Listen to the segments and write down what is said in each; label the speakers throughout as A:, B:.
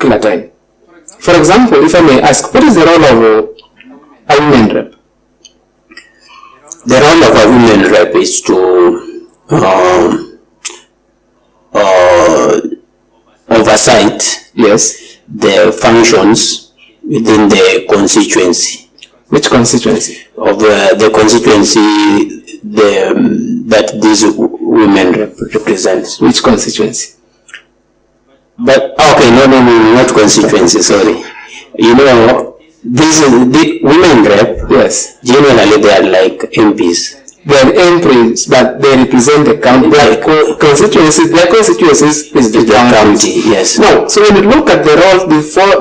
A: kila time. For example, if I may ask, what is the role of a women rep?
B: The role of a women rep is to oversight the functions within the constituency.
A: Which constituency?
B: Of the constituency that these women represents.
A: Which constituency?
B: But okay, no, not constituency. Sorry. You know, the women rep.
A: Yes.
B: Generally, they are like MPs.
A: They are MPs, but they represent the county. Their constituencies is the county.
B: Yes.
A: No. So when you look at the roles,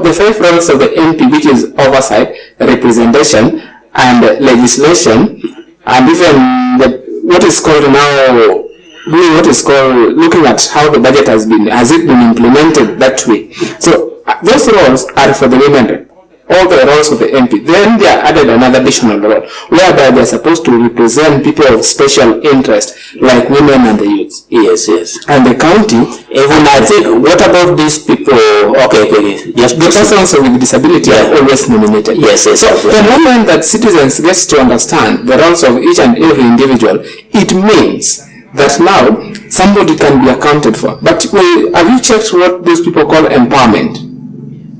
A: the 5 roles of the MP, which is oversight, representation, and legislation, and even what is called now, looking at how the budget has it been implemented that way. So those roles are for the women rep. All the roles of the MP. Then they are added another additional role, whereby they are supposed to represent people of special interest, like women and the youth.
B: Yes.
A: And the county,
B: even I think, what about these people? Okay.
A: Yes, the persons with disability are always nominated.
B: Yes.
A: So the moment that citizens get to understand the roles of each and every individual, it means that now somebody can be accounted for. But have you checked what those people call empowerment?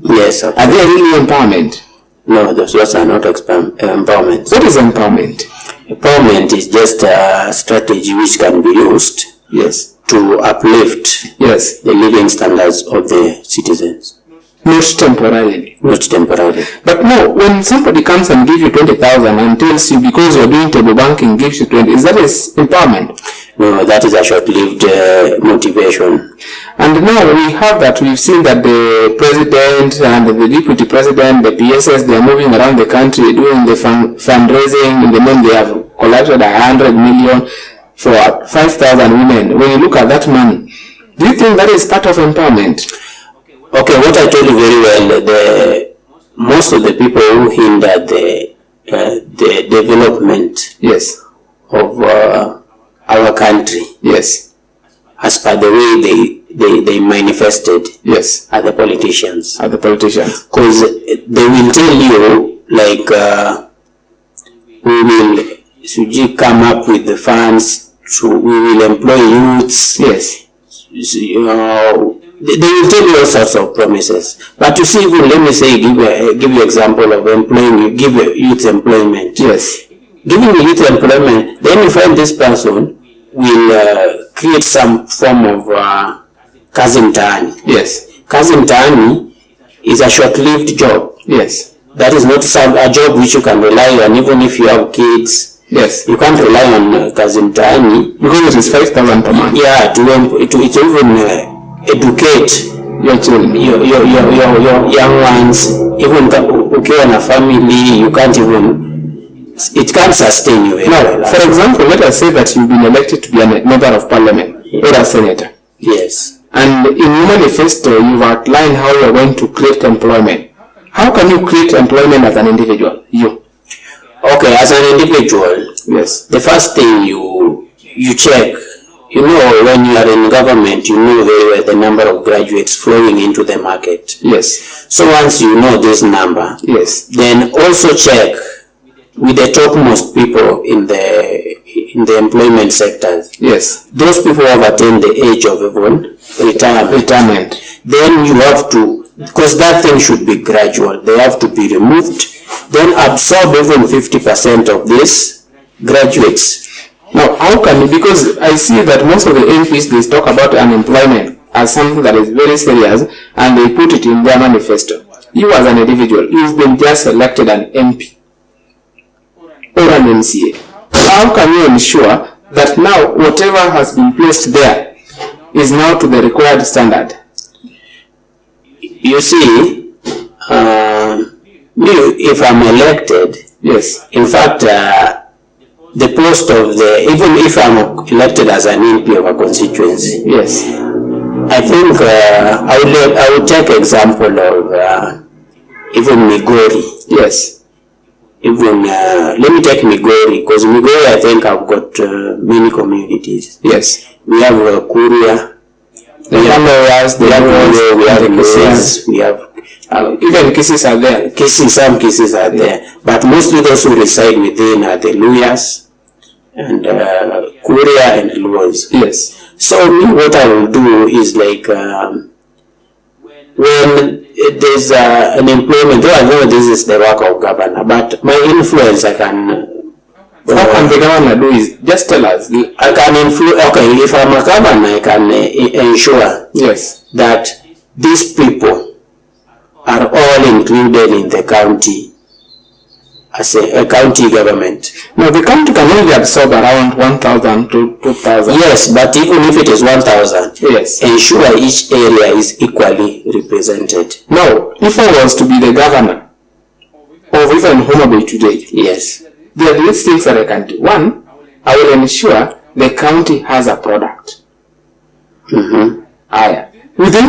B: Yes.
A: Are they really empowerment?
B: No, those are not empowerment.
A: What is empowerment?
B: Empowerment is just a strategy which can be used to uplift the living standards of the citizens.
A: Not temporarily. But no, when somebody comes and gives you 20,000 and tells you because you're doing table banking gives you 20, is that empowerment?
B: No, that is a short-lived motivation.
A: And now we have that, we've seen that the president and the deputy president, the PSS, they are moving around the country doing the fundraising. In the name they have collected 100 million for 5,000 women. When you look at that money, do you think that is part of empowerment?
B: Okay, what I told you very well, most of the people who hinder the development of our country, as per the way they manifested, are the politicians. Because they will tell you, like, we will come up with the funds, we will employ youths. They will tell you all sorts of promises. But you see, even let me say, give you example of employing, give youth employment. Giving the youth employment, then you find this person will create some form of kazi mtaani. Kazi mtaani is a short-lived job. That is not a job which you can rely on, even if you have kids. You can't rely on kazi mtaani
A: because it is 5,000 per month.
B: To even educate
A: your children,
B: your young ones. Even ukiwa na family, you can't even. It can't sustain you.
A: Now, for example, let us say that you've been elected to be a member of parliament or a senator. And in your manifesto, you've outlined how you're going to create employment. How can you create employment as an individual?
B: Okay, as an individual, the first thing you check, you know, when you are in government, you know very well the number of graduates flowing into the market. So once you know this number, then also check with the topmost people in the employment sectors. Those people who have attained the age of even retirement. Then you have to, because that thing should be gradual, they have to be removed, then absorb even 50% of these graduates.
A: Now, how can you, because I see that most of the MPs, they talk about unemployment as something that is very serious, and they put it in their manifesto. You as an individual, you've been just elected an MP or an MCA. How can you ensure that now whatever has been placed there is now to the required standard?
B: You see, if I'm elected, in fact, the post of even if I'm elected as an MP of a constituency, I think I would take example of even Migori. Even let me take Migori, because Migori, I think I've got many communities. We have Kuria,
A: The Lawyers, we have
B: Lawyers, we have
A: even cases are there.
B: Some cases are there, but mostly those who reside within are the lawyers and courier and lawyers.
A: Yes.
B: So me, what I will do is like when there's an employment, though I know this is the work of governor, but my influence I can.
A: How can the governor do is just tell us.
B: I can influence. Okay, if I'm a governor, I can ensure that these people are all included in the county as a county government.
A: Now the county can only absorb around 1,000 to 2,000.
B: Yes, but even if it is 1,000,
A: yes,
B: ensure each area is equally represented.
A: Now, if I was to be the governor of even Homa Bay today,
B: yes,
A: there are these things that I can do. One, I will ensure the county has a product. Within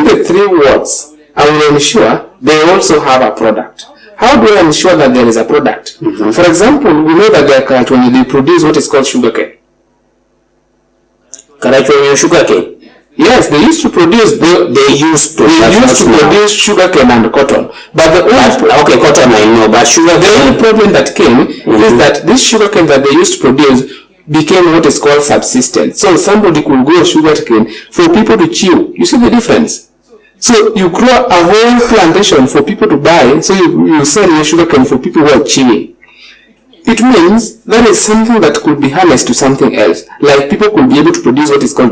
A: the 3 wards, I will ensure they also have a product. How do I ensure that there is a product? For example, we know that they produce what is called sugarcane.
B: Sugarcane?
A: Yes, they used to produce produce sugarcane and cotton. But
B: cotton I know, but sugar.
A: The only problem that came is that this sugarcane that they used to produce became what is called subsistence. So somebody could grow sugarcane for people to chew. You see the difference? So you grow a whole plantation for people to buy, so you sell your sugarcane for people who are chewing. It means that is something that could be harnessed to something else. Like people could be able to produce what is called